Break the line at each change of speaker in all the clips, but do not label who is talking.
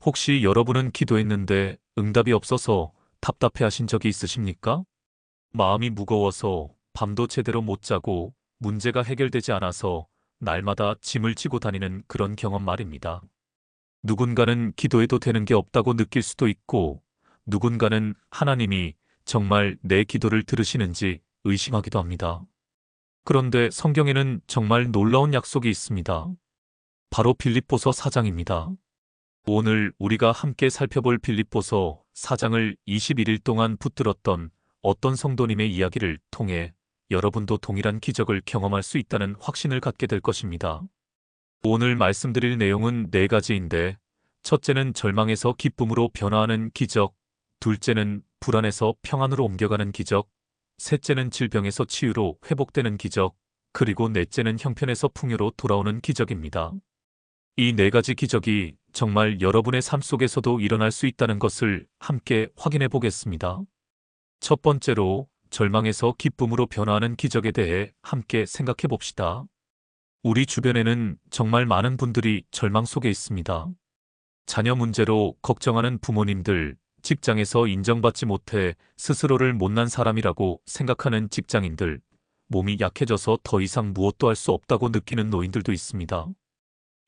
혹시 여러분은 기도했는데 응답이 없어서 답답해 하신 적이 있으십니까? 마음이 무거워서 밤도 제대로 못 자고 문제가 해결되지 않아서 날마다 짐을 지고 다니는 그런 경험 말입니다. 누군가는 기도해도 되는 게 없다고 느낄 수도 있고, 누군가는 하나님이 정말 내 기도를 들으시는지 의심하기도 합니다. 그런데 성경에는 정말 놀라운 약속이 있습니다. 바로 빌립보서 4장입니다. 오늘 우리가 함께 살펴볼 빌립보서 4장을 21일 동안 붙들었던 어떤 성도님의 이야기를 통해 여러분도 동일한 기적을 경험할 수 있다는 확신을 갖게 될 것입니다. 오늘 말씀드릴 내용은 네 가지인데, 첫째는 절망에서 기쁨으로 변화하는 기적, 둘째는 불안에서 평안으로 옮겨가는 기적, 셋째는 질병에서 치유로 회복되는 기적, 그리고 넷째는 형편에서 풍요로 돌아오는 기적입니다. 이 네 가지 기적이 정말 여러분의 삶 속에서도 일어날 수 있다는 것을 함께 확인해 보겠습니다. 첫 번째로 절망에서 기쁨으로 변화하는 기적에 대해 함께 생각해 봅시다. 우리 주변에는 정말 많은 분들이 절망 속에 있습니다. 자녀 문제로 걱정하는 부모님들, 직장에서 인정받지 못해 스스로를 못난 사람이라고 생각하는 직장인들, 몸이 약해져서 더 이상 무엇도 할 수 없다고 느끼는 노인들도 있습니다.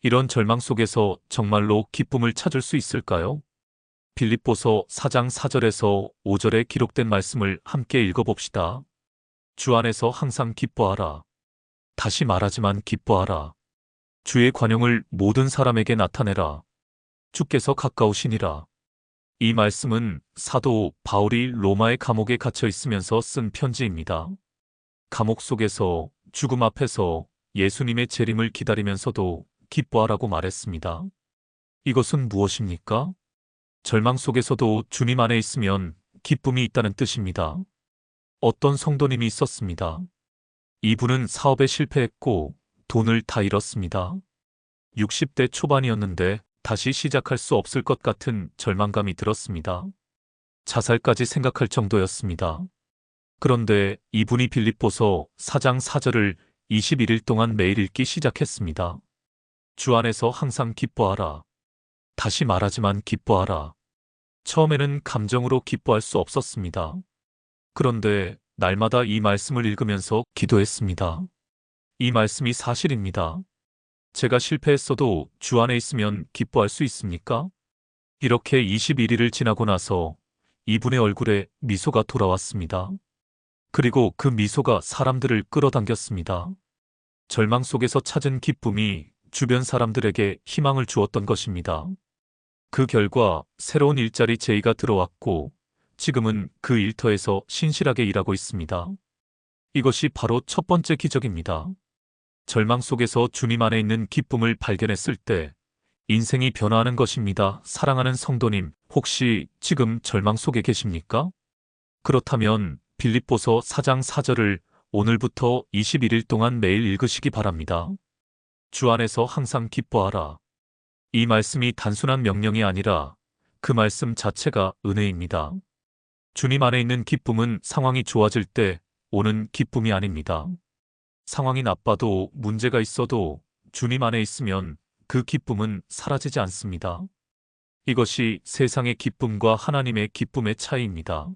이런 절망 속에서 정말로 기쁨을 찾을 수 있을까요? 빌립보서 4장 4절에서 5절에 기록된 말씀을 함께 읽어봅시다. 주 안에서 항상 기뻐하라. 다시 말하지만 기뻐하라. 주의 관용을 모든 사람에게 나타내라. 주께서 가까우시니라. 이 말씀은 사도 바울이 로마의 감옥에 갇혀 있으면서 쓴 편지입니다. 감옥 속에서 죽음 앞에서 예수님의 재림을 기다리면서도 기뻐하라고 말했습니다. 이것은 무엇입니까? 절망 속에서도 주님 안에 있으면 기쁨이 있다는 뜻입니다. 어떤 성도님이 있었습니다. 이분은 사업에 실패했고 돈을 다 잃었습니다. 60대 초반이었는데 다시 시작할 수 없을 것 같은 절망감이 들었습니다. 자살까지 생각할 정도였습니다. 그런데 이분이 빌립보서 4장 4절을 21일 동안 매일 읽기 시작했습니다. 주 안에서 항상 기뻐하라. 다시 말하지만 기뻐하라. 처음에는 감정으로 기뻐할 수 없었습니다. 그런데 날마다 이 말씀을 읽으면서 기도했습니다. 이 말씀이 사실입니다. 제가 실패했어도 주 안에 있으면 기뻐할 수 있습니까? 이렇게 21일을 지나고 나서 이분의 얼굴에 미소가 돌아왔습니다. 그리고 그 미소가 사람들을 끌어당겼습니다. 절망 속에서 찾은 기쁨이 주변 사람들에게 희망을 주었던 것입니다. 그 결과 새로운 일자리 제의가 들어왔고 지금은 그 일터에서 신실하게 일하고 있습니다. 이것이 바로 첫 번째 기적입니다. 절망 속에서 주님 안에 있는 기쁨을 발견했을 때 인생이 변화하는 것입니다. 사랑하는 성도님, 혹시 지금 절망 속에 계십니까? 그렇다면 빌립보서 4장 4절을 오늘부터 21일 동안 매일 읽으시기 바랍니다. 주 안에서 항상 기뻐하라. 이 말씀이 단순한 명령이 아니라 그 말씀 자체가 은혜입니다. 주님 안에 있는 기쁨은 상황이 좋아질 때 오는 기쁨이 아닙니다. 상황이 나빠도 문제가 있어도 주님 안에 있으면 그 기쁨은 사라지지 않습니다. 이것이 세상의 기쁨과 하나님의 기쁨의 차이입니다.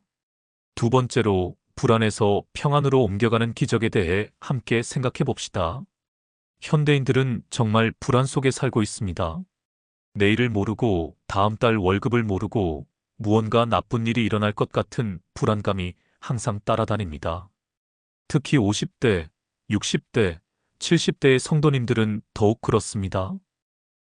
두 번째로 불안에서 평안으로 옮겨가는 기적에 대해 함께 생각해 봅시다. 현대인들은 정말 불안 속에 살고 있습니다. 내일을 모르고 다음 달 월급을 모르고 무언가 나쁜 일이 일어날 것 같은 불안감이 항상 따라다닙니다. 특히 50대, 60대, 70대의 성도님들은 더욱 그렇습니다.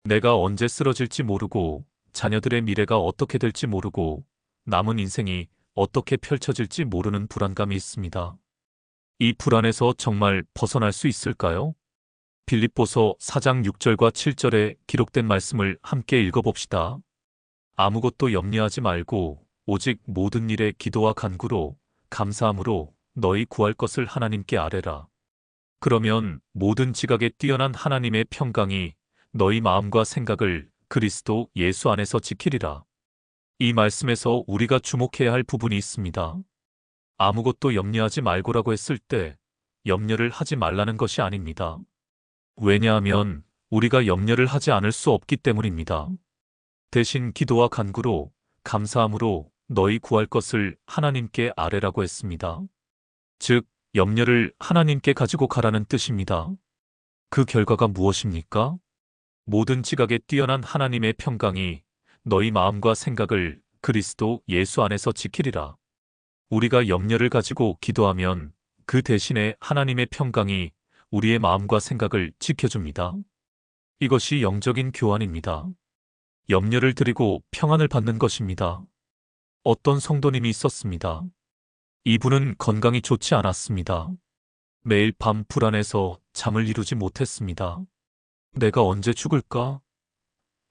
내가 언제 쓰러질지 모르고 자녀들의 미래가 어떻게 될지 모르고 남은 인생이 어떻게 펼쳐질지 모르는 불안감이 있습니다. 이 불안에서 정말 벗어날 수 있을까요? 빌립보서 4장 6절과 7절에 기록된 말씀을 함께 읽어봅시다. 아무것도 염려하지 말고 오직 모든 일에 기도와 간구로 감사함으로 너희 구할 것을 하나님께 아뢰라. 그러면 모든 지각에 뛰어난 하나님의 평강이 너희 마음과 생각을 그리스도 예수 안에서 지키리라. 이 말씀에서 우리가 주목해야 할 부분이 있습니다. 아무것도 염려하지 말고라고 했을 때 염려를 하지 말라는 것이 아닙니다. 왜냐하면 우리가 염려를 하지 않을 수 없기 때문입니다. 대신 기도와 간구로 감사함으로 너희 구할 것을 하나님께 아뢰라고 했습니다. 즉, 염려를 하나님께 가지고 가라는 뜻입니다. 그 결과가 무엇입니까? 모든 지각에 뛰어난 하나님의 평강이 너희 마음과 생각을 그리스도 예수 안에서 지키리라. 우리가 염려를 가지고 기도하면 그 대신에 하나님의 평강이 우리의 마음과 생각을 지켜줍니다. 이것이 영적인 교환입니다. 염려를 드리고 평안을 받는 것입니다. 어떤 성도님이 있었습니다. 이분은 건강이 좋지 않았습니다. 매일 밤 불안해서 잠을 이루지 못했습니다. 내가 언제 죽을까?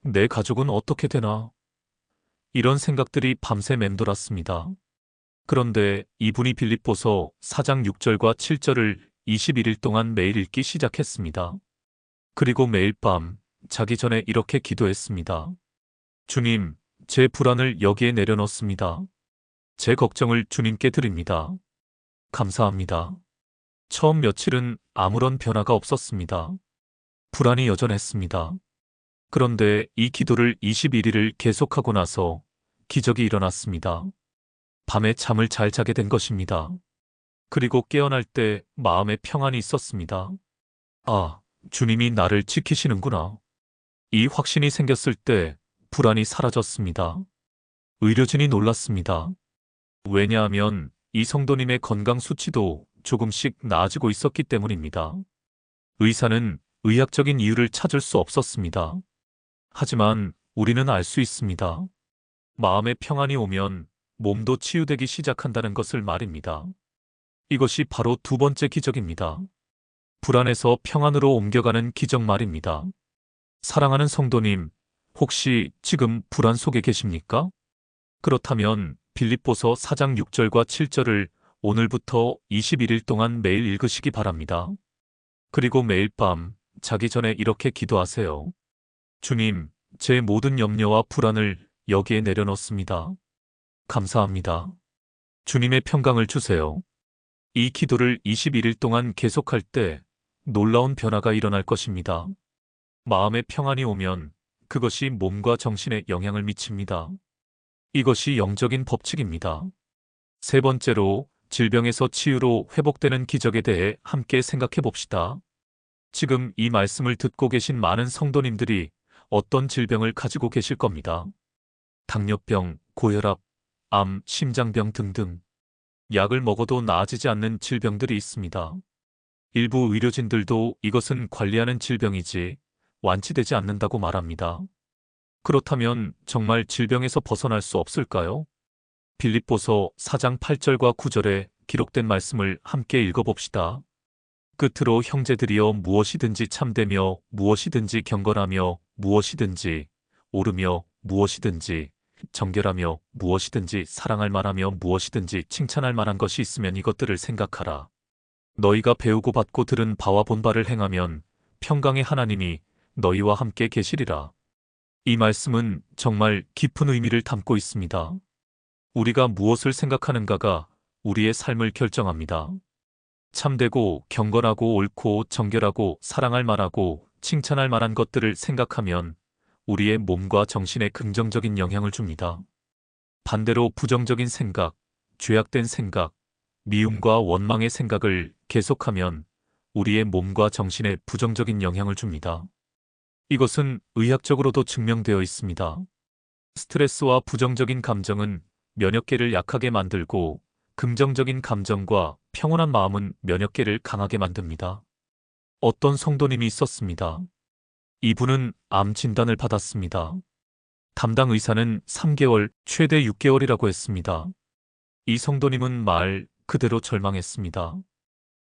내 가족은 어떻게 되나? 이런 생각들이 밤새 맴돌았습니다. 그런데 이분이 빌립보서 4장 6절과 7절을 21일 동안 매일 읽기 시작했습니다. 그리고 매일 밤 자기 전에 이렇게 기도했습니다. 주님, 제 불안을 여기에 내려놓습니다. 제 걱정을 주님께 드립니다. 감사합니다. 처음 며칠은 아무런 변화가 없었습니다. 불안이 여전했습니다. 그런데 이 기도를 21일을 계속하고 나서 기적이 일어났습니다. 밤에 잠을 잘 자게 된 것입니다. 그리고 깨어날 때 마음에 평안이 있었습니다. 아, 주님이 나를 지키시는구나. 이 확신이 생겼을 때 불안이 사라졌습니다. 의료진이 놀랐습니다. 왜냐하면 이 성도님의 건강 수치도 조금씩 나아지고 있었기 때문입니다. 의사는 의학적인 이유를 찾을 수 없었습니다. 하지만 우리는 알 수 있습니다. 마음의 평안이 오면 몸도 치유되기 시작한다는 것을 말입니다. 이것이 바로 두 번째 기적입니다. 불안에서 평안으로 옮겨가는 기적 말입니다. 사랑하는 성도님, 혹시 지금 불안 속에 계십니까? 그렇다면 빌립보서 4장 6절과 7절을 오늘부터 21일 동안 매일 읽으시기 바랍니다. 그리고 매일 밤 자기 전에 이렇게 기도하세요. 주님, 제 모든 염려와 불안을 여기에 내려놓습니다. 감사합니다. 주님의 평강을 주세요. 이 기도를 21일 동안 계속할 때 놀라운 변화가 일어날 것입니다. 마음의 평안이 오면 그것이 몸과 정신에 영향을 미칩니다. 이것이 영적인 법칙입니다. 세 번째로, 질병에서 치유로 회복되는 기적에 대해 함께 생각해 봅시다. 지금 이 말씀을 듣고 계신 많은 성도님들이 어떤 질병을 가지고 계실 겁니다. 당뇨병, 고혈압, 암, 심장병 등등. 약을 먹어도 나아지지 않는 질병들이 있습니다. 일부 의료진들도 이것은 관리하는 질병이지 완치되지 않는다고 말합니다. 그렇다면 정말 질병에서 벗어날 수 없을까요? 빌립보서 4장 8절과 9절에 기록된 말씀을 함께 읽어봅시다. 끝으로 형제들이여 무엇이든지 참되며 무엇이든지 경건하며 무엇이든지 옳으며 무엇이든지 정결하며 무엇이든지 사랑할 만하며 무엇이든지 칭찬할 만한 것이 있으면 이것들을 생각하라. 너희가 배우고 받고 들은 바와 본 바를 행하면 평강의 하나님이 너희와 함께 계시리라. 이 말씀은 정말 깊은 의미를 담고 있습니다. 우리가 무엇을 생각하는가가 우리의 삶을 결정합니다. 참되고 경건하고 옳고 정결하고 사랑할 만하고 칭찬할 만한 것들을 생각하면 우리의 몸과 정신에 긍정적인 영향을 줍니다. 반대로 부정적인 생각, 죄악된 생각, 미움과 원망의 생각을 계속하면 우리의 몸과 정신에 부정적인 영향을 줍니다. 이것은 의학적으로도 증명되어 있습니다. 스트레스와 부정적인 감정은 면역계를 약하게 만들고 긍정적인 감정과 평온한 마음은 면역계를 강하게 만듭니다. 어떤 성도님이 있었습니다. 이분은 암 진단을 받았습니다. 담당 의사는 3개월, 최대 6개월이라고 했습니다. 이 성도님은 말 그대로 절망했습니다.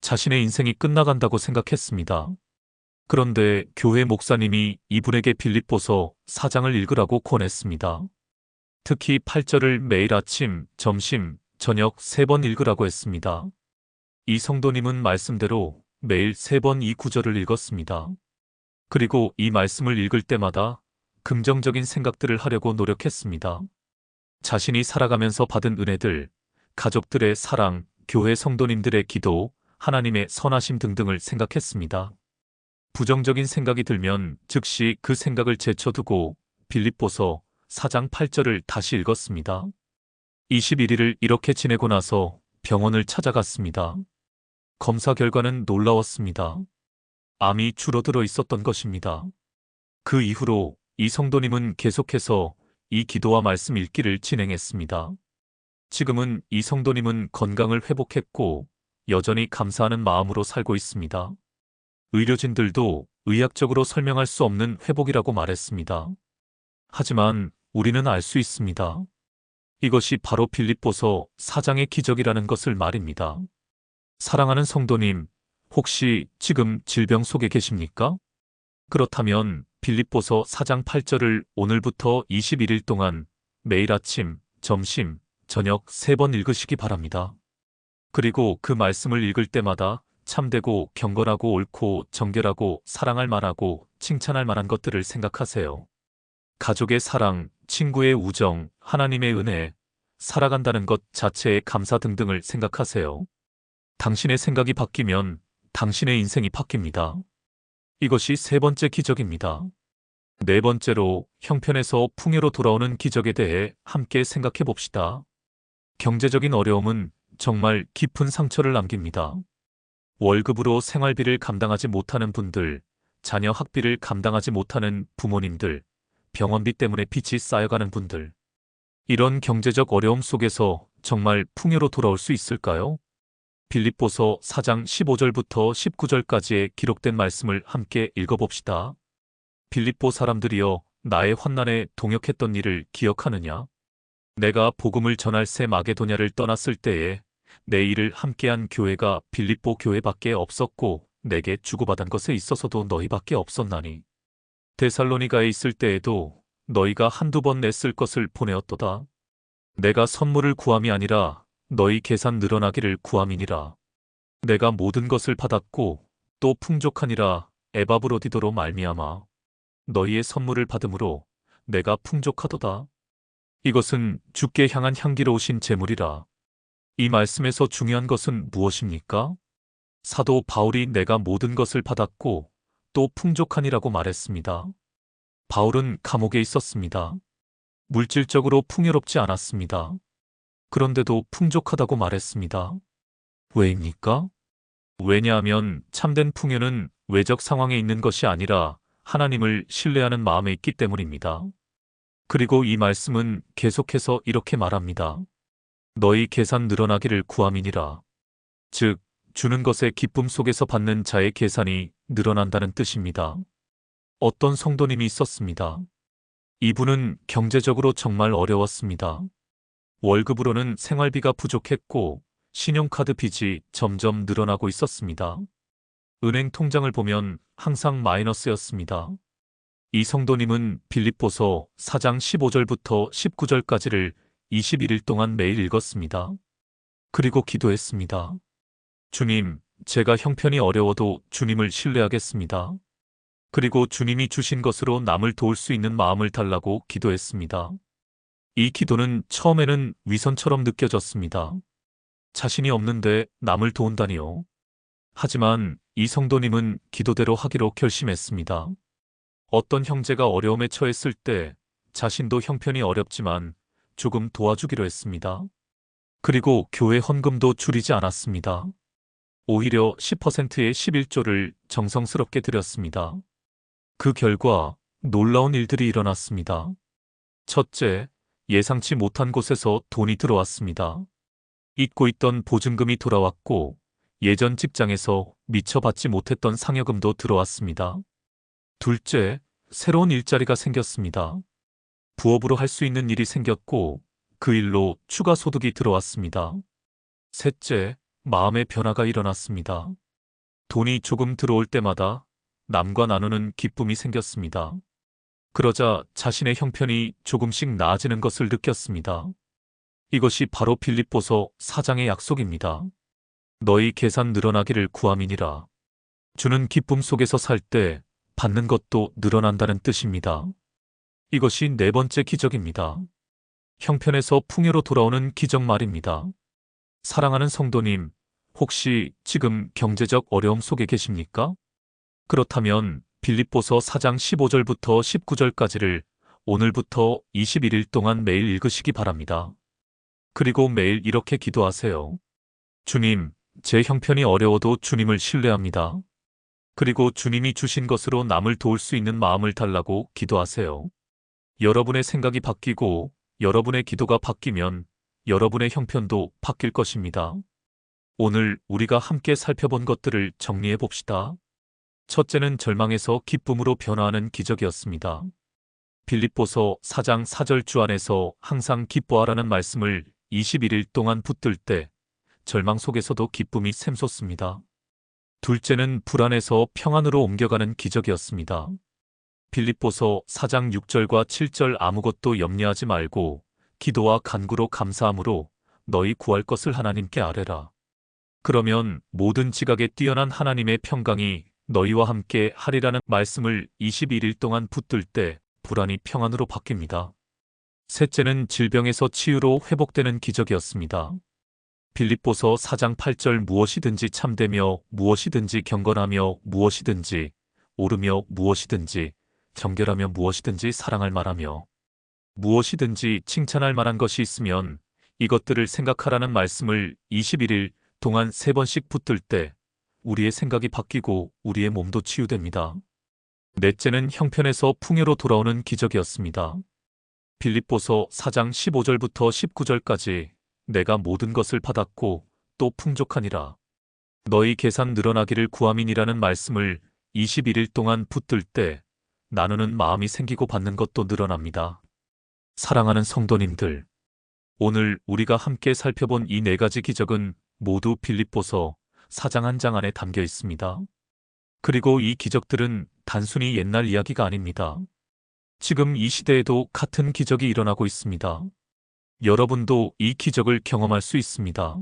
자신의 인생이 끝나간다고 생각했습니다. 그런데 교회 목사님이 이분에게 빌립보서 4장을 읽으라고 권했습니다. 특히 8절을 매일 아침, 점심, 저녁 3번 읽으라고 했습니다. 이 성도님은 말씀대로 매일 3번 이 구절을 읽었습니다. 그리고 이 말씀을 읽을 때마다 긍정적인 생각들을 하려고 노력했습니다. 자신이 살아가면서 받은 은혜들, 가족들의 사랑, 교회 성도님들의 기도, 하나님의 선하심 등등을 생각했습니다. 부정적인 생각이 들면 즉시 그 생각을 제쳐두고 빌립보서 4장 8절을 다시 읽었습니다. 21일을 이렇게 지내고 나서 병원을 찾아갔습니다. 검사 결과는 놀라웠습니다. 암이 줄어들어 있었던 것입니다. 그 이후로 이 성도님은 계속해서 이 기도와 말씀 읽기를 진행했습니다. 지금은 이 성도님은 건강을 회복했고 여전히 감사하는 마음으로 살고 있습니다. 의료진들도 의학적으로 설명할 수 없는 회복이라고 말했습니다. 하지만 우리는 알 수 있습니다. 이것이 바로 빌립보서 4장의 기적이라는 것을 말입니다. 사랑하는 성도님, 혹시 지금 질병 속에 계십니까? 그렇다면 빌립보서 4장 8절을 오늘부터 21일 동안 매일 아침, 점심, 저녁 3번 읽으시기 바랍니다. 그리고 그 말씀을 읽을 때마다 참되고 경건하고 옳고 정결하고 사랑할 만하고 칭찬할 만한 것들을 생각하세요. 가족의 사랑, 친구의 우정, 하나님의 은혜, 살아간다는 것 자체의 감사 등등을 생각하세요. 당신의 생각이 바뀌면 당신의 인생이 바뀝니다. 이것이 세 번째 기적입니다. 네 번째로 형편에서 풍요로 돌아오는 기적에 대해 함께 생각해 봅시다. 경제적인 어려움은 정말 깊은 상처를 남깁니다. 월급으로 생활비를 감당하지 못하는 분들, 자녀 학비를 감당하지 못하는 부모님들, 병원비 때문에 빚이 쌓여가는 분들. 이런 경제적 어려움 속에서 정말 풍요로 돌아올 수 있을까요? 빌립보서 4장 15절부터 19절까지의 기록된 말씀을 함께 읽어봅시다. 빌립보 사람들이여, 나의 환난에 동역했던 일을 기억하느냐? 내가 복음을 전할 새 마게도냐를 떠났을 때에 내 일을 함께한 교회가 빌립보 교회밖에 없었고 내게 주고받은 것에 있어서도 너희밖에 없었나니. 데살로니가에 있을 때에도 너희가 한두 번 냈을 것을 보내었도다. 내가 선물을 구함이 아니라 너희 계산 늘어나기를 구함이니라. 내가 모든 것을 받았고 또 풍족하니라. 에바브로디도로 말미암아 너희의 선물을 받음으로 내가 풍족하도다. 이것은 주께 향한 향기로우신 제물이라. 이 말씀에서 중요한 것은 무엇입니까? 사도 바울이 내가 모든 것을 받았고 또 풍족하니라고 말했습니다. 바울은 감옥에 있었습니다. 물질적으로 풍요롭지 않았습니다. 그런데도 풍족하다고 말했습니다. 왜입니까? 왜냐하면 참된 풍요는 외적 상황에 있는 것이 아니라 하나님을 신뢰하는 마음에 있기 때문입니다. 그리고 이 말씀은 계속해서 이렇게 말합니다. 너희 계산 늘어나기를 구함이니라. 즉, 주는 것의 기쁨 속에서 받는 자의 계산이 늘어난다는 뜻입니다. 어떤 성도님이 있었습니다. 이분은 경제적으로 정말 어려웠습니다. 월급으로는 생활비가 부족했고 신용카드 빚이 점점 늘어나고 있었습니다. 은행 통장을 보면 항상 마이너스였습니다. 이 성도님은 빌립보서 4장 15절부터 19절까지를 21일 동안 매일 읽었습니다. 그리고 기도했습니다. 주님, 제가 형편이 어려워도 주님을 신뢰하겠습니다. 그리고 주님이 주신 것으로 남을 도울 수 있는 마음을 달라고 기도했습니다. 이 기도는 처음에는 위선처럼 느껴졌습니다. 자신이 없는데 남을 도운다니요. 하지만 이 성도님은 기도대로 하기로 결심했습니다. 어떤 형제가 어려움에 처했을 때 자신도 형편이 어렵지만 조금 도와주기로 했습니다. 그리고 교회 헌금도 줄이지 않았습니다. 오히려 10%의 11조를 정성스럽게 드렸습니다. 그 결과 놀라운 일들이 일어났습니다. 첫째, 예상치 못한 곳에서 돈이 들어왔습니다. 잊고 있던 보증금이 돌아왔고 예전 직장에서 미처 받지 못했던 상여금도 들어왔습니다. 둘째, 새로운 일자리가 생겼습니다. 부업으로 할 수 있는 일이 생겼고 그 일로 추가 소득이 들어왔습니다. 셋째, 마음의 변화가 일어났습니다. 돈이 조금 들어올 때마다 남과 나누는 기쁨이 생겼습니다. 그러자 자신의 형편이 조금씩 나아지는 것을 느꼈습니다. 이것이 바로 빌립보서 4장의 약속입니다. 너희 계산 늘어나기를 구함이니라. 주는 기쁨 속에서 살 때 받는 것도 늘어난다는 뜻입니다. 이것이 네 번째 기적입니다. 형편에서 풍요로 돌아오는 기적 말입니다. 사랑하는 성도님, 혹시 지금 경제적 어려움 속에 계십니까? 그렇다면 빌립보서 4장 15절부터 19절까지를 오늘부터 21일 동안 매일 읽으시기 바랍니다. 그리고 매일 이렇게 기도하세요. 주님, 제 형편이 어려워도 주님을 신뢰합니다. 그리고 주님이 주신 것으로 남을 도울 수 있는 마음을 달라고 기도하세요. 여러분의 생각이 바뀌고 여러분의 기도가 바뀌면 여러분의 형편도 바뀔 것입니다. 오늘 우리가 함께 살펴본 것들을 정리해 봅시다. 첫째는 절망에서 기쁨으로 변화하는 기적이었습니다. 빌립보서 4장 4절 주안에서 항상 기뻐하라는 말씀을 21일 동안 붙들 때 절망 속에서도 기쁨이 샘솟습니다. 둘째는 불안에서 평안으로 옮겨가는 기적이었습니다. 빌립보서 4장 6절과 7절 아무것도 염려하지 말고 기도와 간구로 감사함으로 너희 구할 것을 하나님께 아뢰라. 그러면 모든 지각에 뛰어난 하나님의 평강이 너희와 함께 하리라는 말씀을 21일 동안 붙들 때 불안이 평안으로 바뀝니다. 셋째는 질병에서 치유로 회복되는 기적이었습니다. 빌립보서 4장 8절 무엇이든지 참되며 무엇이든지 경건하며 무엇이든지 옳으며 무엇이든지 정결하며 무엇이든지 사랑할 만하며 무엇이든지 칭찬할 만한 것이 있으면 이것들을 생각하라는 말씀을 21일 동안 3번씩 붙들 때 우리의 생각이 바뀌고 우리의 몸도 치유됩니다. 넷째는 형편에서 풍요로 돌아오는 기적이었습니다. 빌립보서 4장 15절부터 19절까지 내가 모든 것을 받았고 또 풍족하니라. 너희 계산 늘어나기를 구함이니라는 말씀을 21일 동안 붙들 때 나누는 마음이 생기고 받는 것도 늘어납니다. 사랑하는 성도님들, 오늘 우리가 함께 살펴본 이 4가지 기적은 모두 빌립보서 4장 1장 안에 담겨 있습니다. 그리고 이 기적들은 단순히 옛날 이야기가 아닙니다. 지금 이 시대에도 같은 기적이 일어나고 있습니다. 여러분도 이 기적을 경험할 수 있습니다.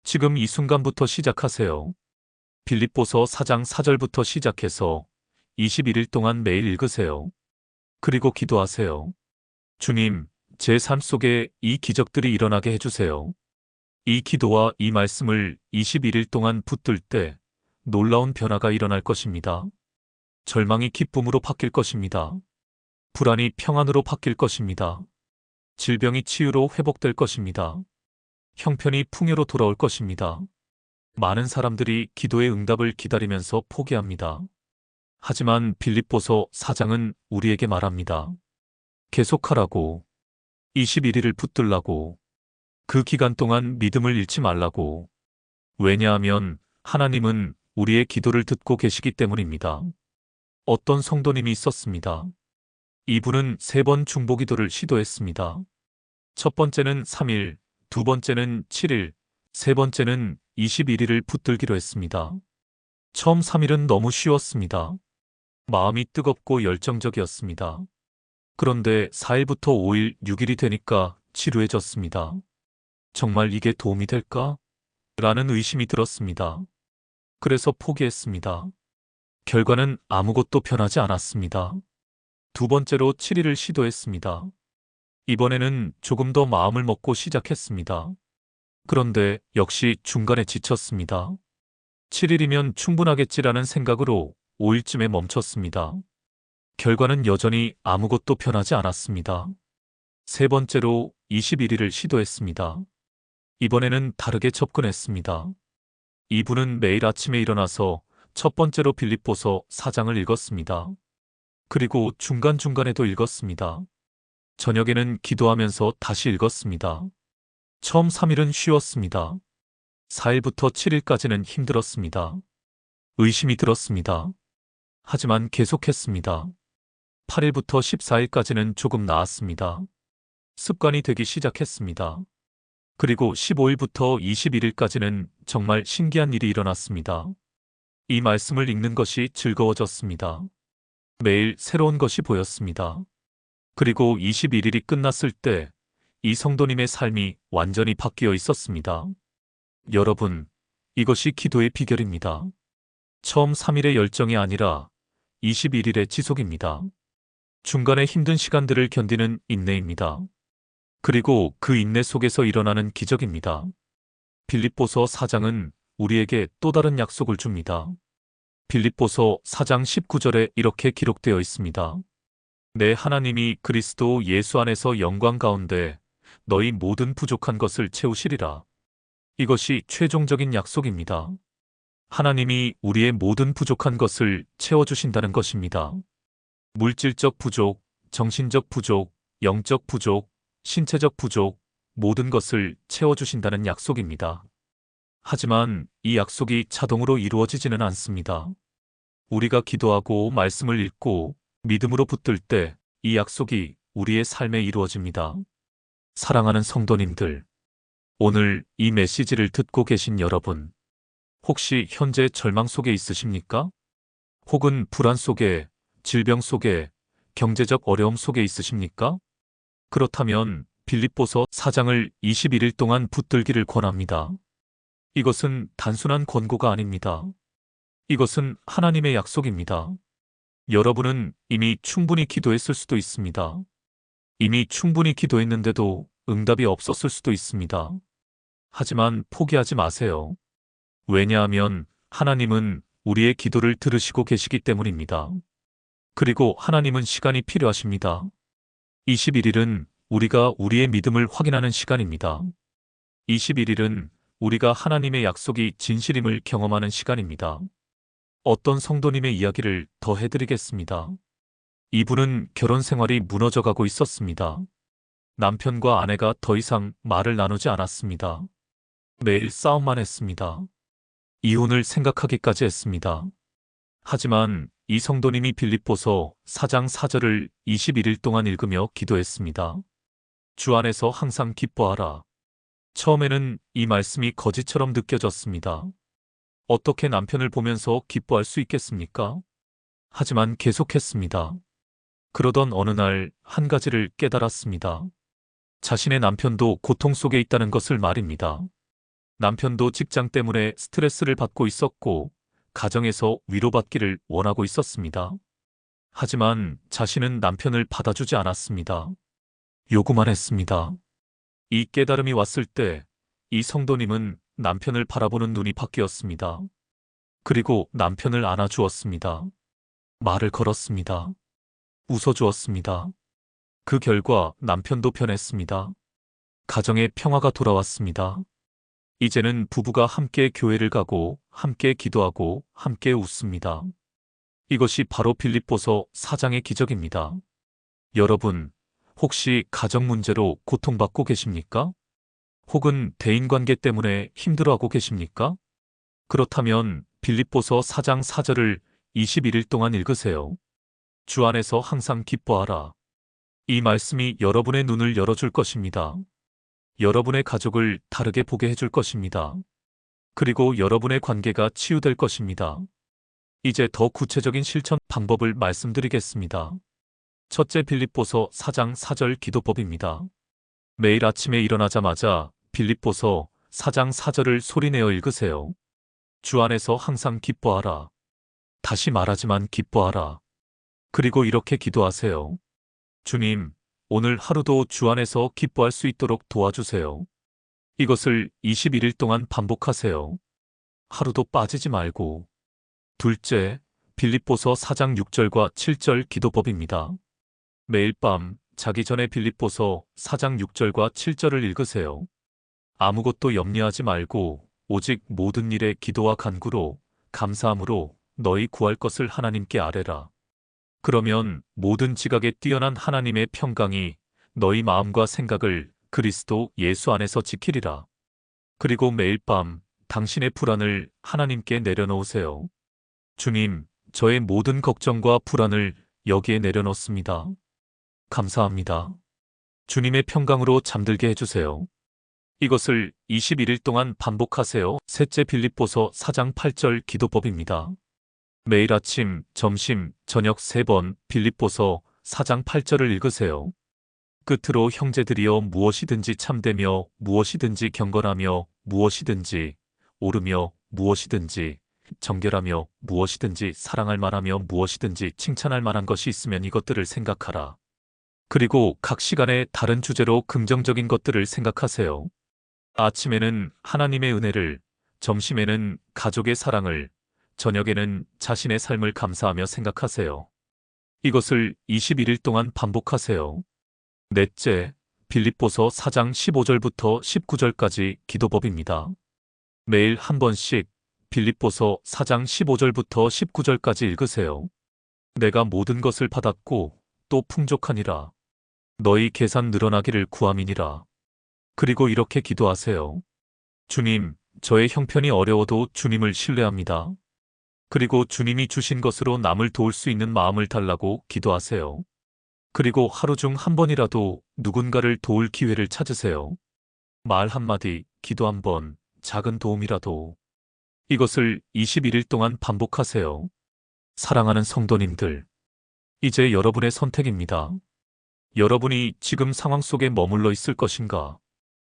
지금 이 순간부터 시작하세요. 빌립보서 4장 4절부터 시작해서 21일 동안 매일 읽으세요. 그리고 기도하세요. 주님, 제 삶 속에 이 기적들이 일어나게 해주세요. 이 기도와 이 말씀을 21일 동안 붙들 때 놀라운 변화가 일어날 것입니다. 절망이 기쁨으로 바뀔 것입니다. 불안이 평안으로 바뀔 것입니다. 질병이 치유로 회복될 것입니다. 형편이 풍요로 돌아올 것입니다. 많은 사람들이 기도의 응답을 기다리면서 포기합니다. 하지만 빌립보서 4장은 우리에게 말합니다. 계속하라고. 21일을 붙들라고. 그 기간 동안 믿음을 잃지 말라고. 왜냐하면 하나님은 우리의 기도를 듣고 계시기 때문입니다. 어떤 성도님이 있었습니다. 이분은 3번 중보기도를 시도했습니다. 첫 번째는 3일, 두 번째는 7일, 세 번째는 21일을 붙들기로 했습니다. 처음 3일은 너무 쉬웠습니다. 마음이 뜨겁고 열정적이었습니다. 그런데 4일부터 5일, 6일이 되니까 지루해졌습니다. 정말 이게 도움이 될까? 라는 의심이 들었습니다. 그래서 포기했습니다. 결과는 아무것도 변하지 않았습니다. 두 번째로 7일을 시도했습니다. 이번에는 조금 더 마음을 먹고 시작했습니다. 그런데 역시 중간에 지쳤습니다. 7일이면 충분하겠지라는 생각으로 5일쯤에 멈췄습니다. 결과는 여전히 아무것도 변하지 않았습니다. 세 번째로 21일을 시도했습니다. 이번에는 다르게 접근했습니다. 이분은 매일 아침에 일어나서 첫 번째로 빌립보서 4장을 읽었습니다. 그리고 중간중간에도 읽었습니다. 저녁에는 기도하면서 다시 읽었습니다. 처음 3일은 쉬웠습니다. 4일부터 7일까지는 힘들었습니다. 의심이 들었습니다. 하지만 계속했습니다. 8일부터 14일까지는 조금 나았습니다. 습관이 되기 시작했습니다. 그리고 15일부터 21일까지는 정말 신기한 일이 일어났습니다. 이 말씀을 읽는 것이 즐거워졌습니다. 매일 새로운 것이 보였습니다. 그리고 21일이 끝났을 때 이 성도님의 삶이 완전히 바뀌어 있었습니다. 여러분, 이것이 기도의 비결입니다. 처음 3일의 열정이 아니라 21일의 지속입니다. 중간에 힘든 시간들을 견디는 인내입니다. 그리고 그 인내 속에서 일어나는 기적입니다. 빌립보서 4장은 우리에게 또 다른 약속을 줍니다. 빌립보서 4장 19절에 이렇게 기록되어 있습니다. 내 하나님이 그리스도 예수 안에서 영광 가운데 너희 모든 부족한 것을 채우시리라. 이것이 최종적인 약속입니다. 하나님이 우리의 모든 부족한 것을 채워주신다는 것입니다. 물질적 부족, 정신적 부족, 영적 부족, 신체적 부족, 모든 것을 채워주신다는 약속입니다. 하지만 이 약속이 자동으로 이루어지지는 않습니다. 우리가 기도하고 말씀을 읽고 믿음으로 붙들 때 이 약속이 우리의 삶에 이루어집니다. 사랑하는 성도님들, 오늘 이 메시지를 듣고 계신 여러분, 혹시 현재 절망 속에 있으십니까? 혹은 불안 속에, 질병 속에, 경제적 어려움 속에 있으십니까? 그렇다면 빌립보서 4장을 21일 동안 붙들기를 권합니다. 이것은 단순한 권고가 아닙니다. 이것은 하나님의 약속입니다. 여러분은 이미 충분히 기도했을 수도 있습니다. 이미 충분히 기도했는데도 응답이 없었을 수도 있습니다. 하지만 포기하지 마세요. 왜냐하면 하나님은 우리의 기도를 들으시고 계시기 때문입니다. 그리고 하나님은 시간이 필요하십니다. 21일은 우리가 우리의 믿음을 확인하는 시간입니다. 21일은 우리가 하나님의 약속이 진실임을 경험하는 시간입니다. 어떤 성도님의 이야기를 더 해드리겠습니다. 이분은 결혼 생활이 무너져가고 있었습니다. 남편과 아내가 더 이상 말을 나누지 않았습니다. 매일 싸움만 했습니다. 이혼을 생각하기까지 했습니다. 하지만 이 성도님이 빌립보서 4장 4절을 21일 동안 읽으며 기도했습니다. 주 안에서 항상 기뻐하라. 처음에는 이 말씀이 거짓처럼 느껴졌습니다. 어떻게 남편을 보면서 기뻐할 수 있겠습니까? 하지만 계속했습니다. 그러던 어느 날 한 가지를 깨달았습니다. 자신의 남편도 고통 속에 있다는 것을 말입니다. 남편도 직장 때문에 스트레스를 받고 있었고, 가정에서 위로받기를 원하고 있었습니다. 하지만 자신은 남편을 받아주지 않았습니다. 요구만 했습니다. 이 깨달음이 왔을 때, 이 성도님은 남편을 바라보는 눈이 바뀌었습니다. 그리고 남편을 안아주었습니다. 말을 걸었습니다. 웃어주었습니다. 그 결과 남편도 변했습니다. 가정에 평화가 돌아왔습니다. 이제는 부부가 함께 교회를 가고 함께 기도하고 함께 웃습니다. 이것이 바로 빌립보서 4장의 기적입니다. 여러분, 혹시 가정 문제로 고통받고 계십니까? 혹은 대인관계 때문에 힘들어하고 계십니까? 그렇다면 빌립보서 4장 4절을 21일 동안 읽으세요. 주 안에서 항상 기뻐하라. 이 말씀이 여러분의 눈을 열어줄 것입니다. 여러분의 가족을 다르게 보게 해줄 것입니다. 그리고 여러분의 관계가 치유될 것입니다. 이제 더 구체적인 실천 방법을 말씀드리겠습니다. 첫째, 빌립보서 4장 4절 기도법입니다. 매일 아침에 일어나자마자 빌립보서 4장 4절을 소리내어 읽으세요. 주 안에서 항상 기뻐하라. 다시 말하지만 기뻐하라. 그리고 이렇게 기도하세요. 주님, 오늘 하루도 주 안에서 기뻐할 수 있도록 도와주세요. 이것을 21일 동안 반복하세요. 하루도 빠지지 말고. 둘째, 빌립보서 4장 6절과 7절 기도법입니다. 매일 밤 자기 전에 빌립보서 4장 6절과 7절을 읽으세요. 아무것도 염려하지 말고 오직 모든 일에 기도와 간구로 감사함으로 너희 구할 것을 하나님께 아뢰라. 그러면 모든 지각에 뛰어난 하나님의 평강이 너희 마음과 생각을 그리스도 예수 안에서 지키리라. 그리고 매일 밤 당신의 불안을 하나님께 내려놓으세요. 주님, 저의 모든 걱정과 불안을 여기에 내려놓습니다. 감사합니다. 주님의 평강으로 잠들게 해주세요. 이것을 21일 동안 반복하세요. 셋째, 빌립보서 4장 8절 기도법입니다. 매일 아침, 점심, 저녁 3번 빌립보서 4장 8절을 읽으세요. 끝으로 형제들이여 무엇이든지 참되며 무엇이든지 경건하며 무엇이든지 오르며 무엇이든지 정결하며 무엇이든지 사랑할 만하며 무엇이든지 칭찬할 만한 것이 있으면 이것들을 생각하라. 그리고 각 시간에 다른 주제로 긍정적인 것들을 생각하세요. 아침에는 하나님의 은혜를, 점심에는 가족의 사랑을, 저녁에는 자신의 삶을 감사하며 생각하세요. 이것을 21일 동안 반복하세요. 넷째, 빌립보서 4장 15절부터 19절까지 기도법입니다. 매일 한 번씩 빌립보서 4장 15절부터 19절까지 읽으세요. 내가 모든 것을 받았고 또 풍족하니라. 너희 계산 늘어나기를 구함이니라. 그리고 이렇게 기도하세요. 주님, 저의 형편이 어려워도 주님을 신뢰합니다. 그리고 주님이 주신 것으로 남을 도울 수 있는 마음을 달라고 기도하세요. 그리고 하루 중 한 번이라도 누군가를 도울 기회를 찾으세요. 말 한마디, 기도 한 번, 작은 도움이라도. 이것을 21일 동안 반복하세요. 사랑하는 성도님들, 이제 여러분의 선택입니다. 여러분이 지금 상황 속에 머물러 있을 것인가?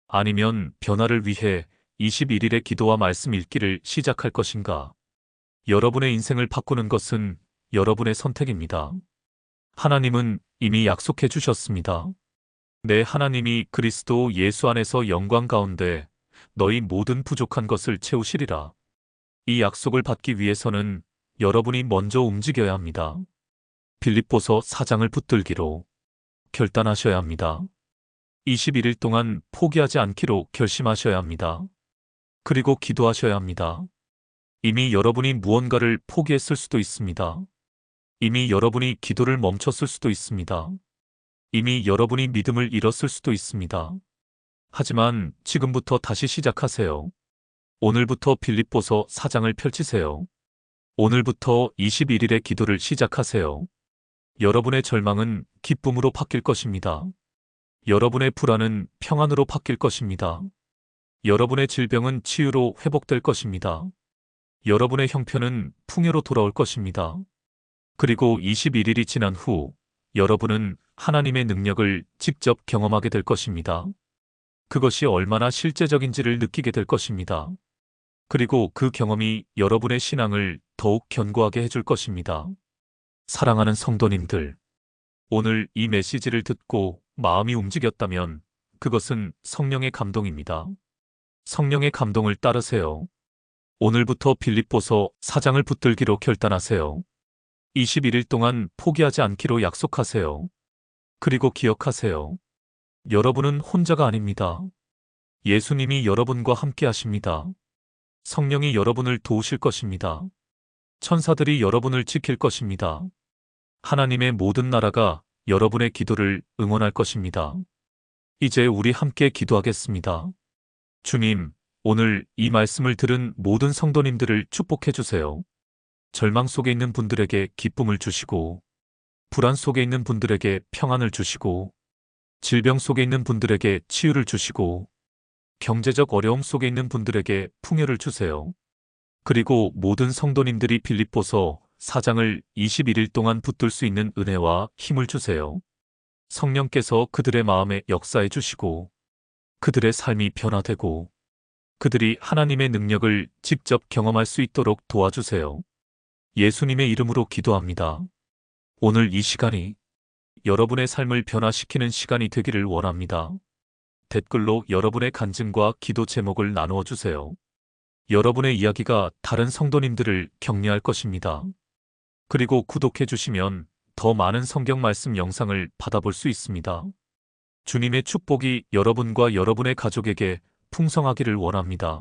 아니면 변화를 위해 21일의 기도와 말씀 읽기를 시작할 것인가? 여러분의 인생을 바꾸는 것은 여러분의 선택입니다. 하나님은 이미 약속해 주셨습니다. 내 하나님이 그리스도 예수 안에서 영광 가운데 너희 모든 부족한 것을 채우시리라. 이 약속을 받기 위해서는 여러분이 먼저 움직여야 합니다. 빌립보서 4장을 붙들기로 결단하셔야 합니다. 21일 동안 포기하지 않기로 결심하셔야 합니다. 그리고 기도하셔야 합니다. 이미 여러분이 무언가를 포기했을 수도 있습니다. 이미 여러분이 기도를 멈췄을 수도 있습니다. 이미 여러분이 믿음을 잃었을 수도 있습니다. 하지만 지금부터 다시 시작하세요. 오늘부터 빌립보서 4장을 펼치세요. 오늘부터 21일의 기도를 시작하세요. 여러분의 절망은 기쁨으로 바뀔 것입니다. 여러분의 불안은 평안으로 바뀔 것입니다. 여러분의 질병은 치유로 회복될 것입니다. 여러분의 형편은 풍요로 돌아올 것입니다. 그리고 21일이 지난 후 여러분은 하나님의 능력을 직접 경험하게 될 것입니다. 그것이 얼마나 실제적인지를 느끼게 될 것입니다. 그리고 그 경험이 여러분의 신앙을 더욱 견고하게 해줄 것입니다. 사랑하는 성도님들, 오늘 이 메시지를 듣고 마음이 움직였다면 그것은 성령의 감동입니다. 성령의 감동을 따르세요. 오늘부터 빌립보서 4장을 붙들기로 결단하세요. 21일 동안 포기하지 않기로 약속하세요. 그리고 기억하세요. 여러분은 혼자가 아닙니다. 예수님이 여러분과 함께 하십니다. 성령이 여러분을 도우실 것입니다. 천사들이 여러분을 지킬 것입니다. 하나님의 모든 나라가 여러분의 기도를 응원할 것입니다. 이제 우리 함께 기도하겠습니다. 주님, 오늘 이 말씀을 들은 모든 성도님들을 축복해 주세요. 절망 속에 있는 분들에게 기쁨을 주시고, 불안 속에 있는 분들에게 평안을 주시고, 질병 속에 있는 분들에게 치유를 주시고, 경제적 어려움 속에 있는 분들에게 풍요를 주세요. 그리고 모든 성도님들이 빌립보서 4장을 21일 동안 붙들 수 있는 은혜와 힘을 주세요. 성령께서 그들의 마음에 역사해 주시고, 그들의 삶이 변화되고, 그들이 하나님의 능력을 직접 경험할 수 있도록 도와주세요. 예수님의 이름으로 기도합니다. 오늘 이 시간이 여러분의 삶을 변화시키는 시간이 되기를 원합니다. 댓글로 여러분의 간증과 기도 제목을 나누어 주세요. 여러분의 이야기가 다른 성도님들을 격려할 것입니다. 그리고 구독해 주시면 더 많은 성경 말씀 영상을 받아볼 수 있습니다. 주님의 축복이 여러분과 여러분의 가족에게 풍성하기를 원합니다.